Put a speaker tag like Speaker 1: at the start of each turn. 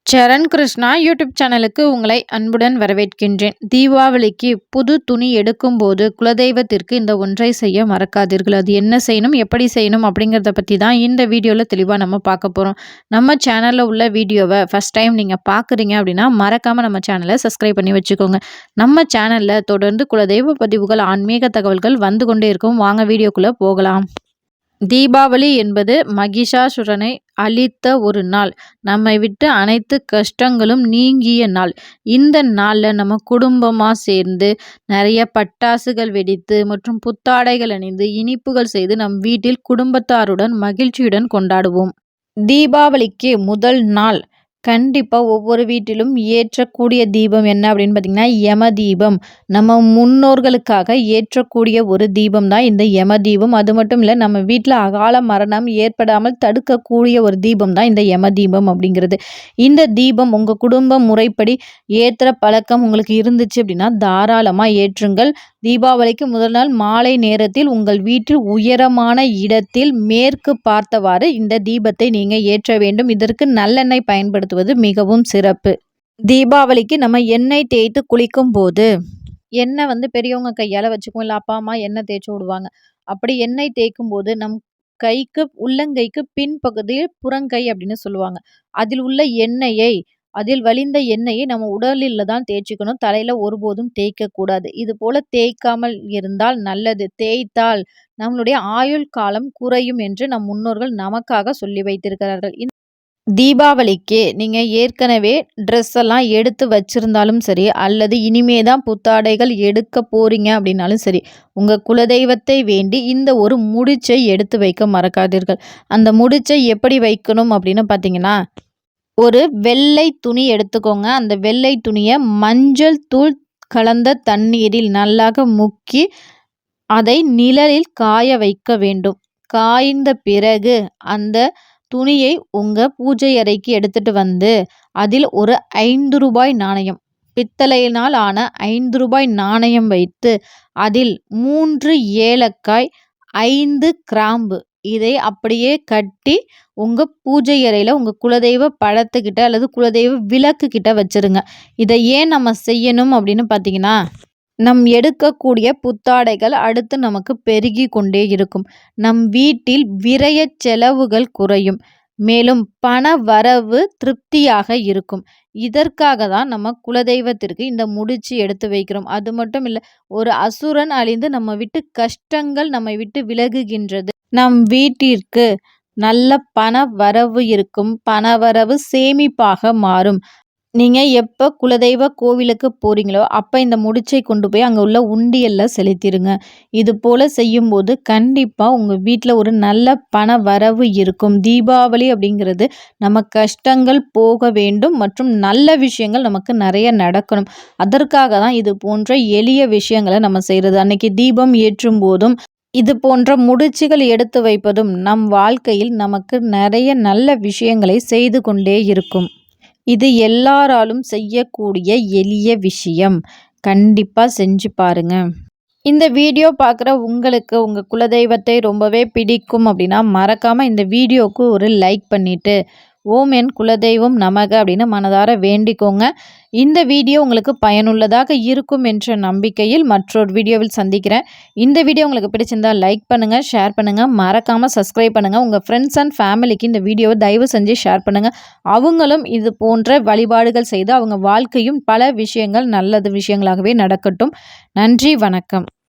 Speaker 1: சரண் Krishna YouTube சேனலுக்கு உங்களை அன்புடன் வரவேற்கின்றேன். தீபாவளிக்கு புது துணி எடுக்கும்போது குலதெய்வத்திற்கு இந்த ஒன்றை செய்ய மறக்காதீர்கள். அது என்ன செய்யணும், எப்படி செய்யணும் அப்படிங்கிறத பற்றி தான் இந்த வீடியோவில் தெளிவாக நம்ம பார்க்க போகிறோம். நம்ம சேனலில் உள்ள வீடியோவை ஃபஸ்ட் டைம் நீங்கள் பார்க்குறீங்க அப்படின்னா மறக்காமல் நம்ம சேனலை சப்ஸ்கிரைப் பண்ணி வச்சுக்கோங்க. நம்ம சேனலில் தொடர்ந்து குலதெய்வ பதிவுகள், ஆன்மீக தகவல்கள் வந்து கொண்டே இருக்கும். வாங்க வீடியோக்குள்ளே போகலாம். தீபாவளி என்பது மகிஷாசுரனை அழித்த ஒரு நாள். நம்மை விட்டு அனைத்து கஷ்டங்களும் நீங்கிய நாள். இந்த நாளில் நம்ம குடும்பமாக சேர்ந்து நிறைய பட்டாசுகள் வெடித்து மற்றும் புத்தாடைகள் அணிந்து இனிப்புகள் செய்து நம் வீட்டில் குடும்பத்தாருடன் மகிழ்ச்சியுடன் கொண்டாடுவோம். தீபாவளிக்கு முதல் நாள் கண்டிப்பாக ஒவ்வொரு வீட்டிலும் ஏற்றக்கூடிய தீபம் என்ன அப்படின்னு பார்த்தீங்கன்னா யம தீபம். நம்ம முன்னோர்களுக்காக ஏற்றக்கூடிய ஒரு தீபம் தான் இந்த யம தீபம். அது மட்டும் இல்லை, நம்ம வீட்டில் அகால மரணம் ஏற்படாமல் தடுக்கக்கூடிய ஒரு தீபம் தான் இந்த யம தீபம் அப்படிங்கிறது. இந்த தீபம் உங்கள் குடும்ப முறைப்படி ஏற்றுற பழக்கம் உங்களுக்கு இருந்துச்சு அப்படின்னா தாராளமாக ஏற்றுங்கள். தீபாவளிக்கு முதல் நாள் மாலை நேரத்தில் உங்கள் வீட்டில் உயரமான இடத்தில் மேற்கு பார்த்தவாறு இந்த தீபத்தை நீங்கள் ஏற்ற வேண்டும். இதற்கு நல்லெண்ணெய் பயன்படுத்துவது மிகவும் சிறப்பு. தீபாவளிக்கு நம்ம எண்ணெய் தேய்த்து குளிக்கும் போது எண்ணெய் பெரியவங்க கையால் வச்சுக்குவோம், இல்லை அப்பா அம்மா எண்ணெய் தேய்ச்சி விடுவாங்க. அப்படி எண்ணெய் தேய்க்கும் போது நம் கைக்கு உள்ளங்கைக்கு பின்பகுதியில் புறங்கை அப்படின்னு சொல்லுவாங்க. அதில் உள்ள எண்ணெயை அதில் வழிந்த எண்ணெயை நம்ம உடலில் தான் தேய்ச்சிக்கணும். தலையில் ஒருபோதும் தேய்க்கக்கூடாது. இது போல் தேய்க்காமல் இருந்தால் நல்லது. தேய்த்தால் நம்மளுடைய ஆயுள் காலம் குறையும் என்று நம் முன்னோர்கள் நமக்காக சொல்லி வைத்திருக்கிறார்கள். தீபாவளிக்கு நீங்கள் ஏற்கனவே ட்ரெஸ் எல்லாம் எடுத்து வச்சிருந்தாலும் சரி, அல்லது இனிமே தான் புத்தாடைகள் எடுக்க போறீங்க அப்படின்னாலும் சரி, உங்கள் குலதெய்வத்தை வேண்டி இந்த ஒரு முடிச்சை எடுத்து வைக்க மறக்காதீர்கள். அந்த முடிச்சை எப்படி வைக்கணும் அப்படின்னு பார்த்தீங்கன்னா, ஒரு வெள்ளை துணி எடுத்துக்கோங்க. அந்த வெள்ளை துணியை மஞ்சள் தூள் கலந்த தண்ணீரில் நல்லாக முக்கி அதை நிழலில் காய வைக்க வேண்டும். காய்ந்த பிறகு அந்த துணியை உங்கள் பூஜை அறைக்கு எடுத்துட்டு வந்து அதில் ஒரு 5 ரூபாய் நாணயம், பித்தளையினால் ஆன 5 ரூபாய் நாணயம் வைத்து அதில் 3 ஏலக்காய், 5 கிராம்பு இதை அப்படியே கட்டி உங்கள் பூஜை அறையில் உங்கள் குலதெய்வ படத்துக்கிட்ட அல்லது குலதெய்வ விளக்கு கிட்ட வச்சிருங்க. இதை ஏன் நம்ம செய்யணும் அப்படின்னு பார்த்தீங்கன்னா, நம் எடுக்கக்கூடிய புத்தாடைகள் அடுத்து நமக்கு பெருகி கொண்டே இருக்கும். நம் வீட்டில் விரய செலவுகள் குறையும். மேலும் பண வரவு திருப்தியாக இருக்கும். இதற்காக தான் நம்ம குலதெய்வத்திற்கு இந்த முடிச்சு எடுத்து வைக்கிறோம். அது மட்டும் இல்லை, ஒரு அசுரன் அழிந்து நம்ம விட்டு கஷ்டங்கள் நம்மை விட்டு விலகுகின்றது. நம் வீட்டிற்கு நல்ல பண வரவு இருக்கும். பண வரவு சேமிப்பாக மாறும். நீங்கள் எப்போ குலதெய்வ கோவிலுக்கு போகிறீங்களோ அப்போ இந்த முடிச்சை கொண்டு போய் அங்கே உள்ள உண்டியலில் செலுத்திடுங்க. இது போல் செய்யும்போது கண்டிப்பாக உங்கள் வீட்டில் ஒரு நல்ல பண வரவு இருக்கும். தீபாவளி அப்படிங்கிறது நம்ம கஷ்டங்கள் போக வேண்டும் மற்றும் நல்ல விஷயங்கள் நமக்கு நிறைய நடக்கணும். அதற்காக தான் இது போன்ற எளிய விஷயங்களை நம்ம செய்கிறது. அன்னைக்கு தீபம் ஏற்றும் போதும் இது போன்ற முடிச்சுகள் எடுத்து வைப்பதும் நம் வாழ்க்கையில் நமக்கு நிறைய நல்ல விஷயங்களை செய்து கொண்டே இருக்கும். இது எல்லாராலும் செய்யக்கூடிய எளிய விஷயம். கண்டிப்பாக செஞ்சு பாருங்க. இந்த வீடியோ பார்க்குற உங்களுக்கு உங்கள் குலதெய்வத்தை ரொம்பவே பிடிக்கும் அப்படின்னா மறக்காமல் இந்த வீடியோவுக்கு ஒரு லைக் பண்ணிவிட்டு ஓம் என் குலதெய்வம் நமக அப்படின்னு மனதார வேண்டிக்கோங்க. இந்த வீடியோ உங்களுக்கு பயனுள்ளதாக இருக்கும் என்ற நம்பிக்கையில் மற்றொரு வீடியோவில் சந்திக்கிறேன். இந்த வீடியோ உங்களுக்கு பிடிச்சிருந்தால் லைக் பண்ணுங்கள், ஷேர் பண்ணுங்கள், மறக்காமல் சப்ஸ்கிரைப் பண்ணுங்கள். உங்கள் ஃப்ரெண்ட்ஸ் அண்ட் ஃபேமிலிக்கு இந்த வீடியோவை தயவு செஞ்சு ஷேர் பண்ணுங்கள். அவங்களும் இது போன்ற வழிபாடுகள் செய்து அவங்க வாழ்க்கையும் பல விஷயங்கள் நல்லது விஷயங்களாகவே நடக்கட்டும். நன்றி, வணக்கம்.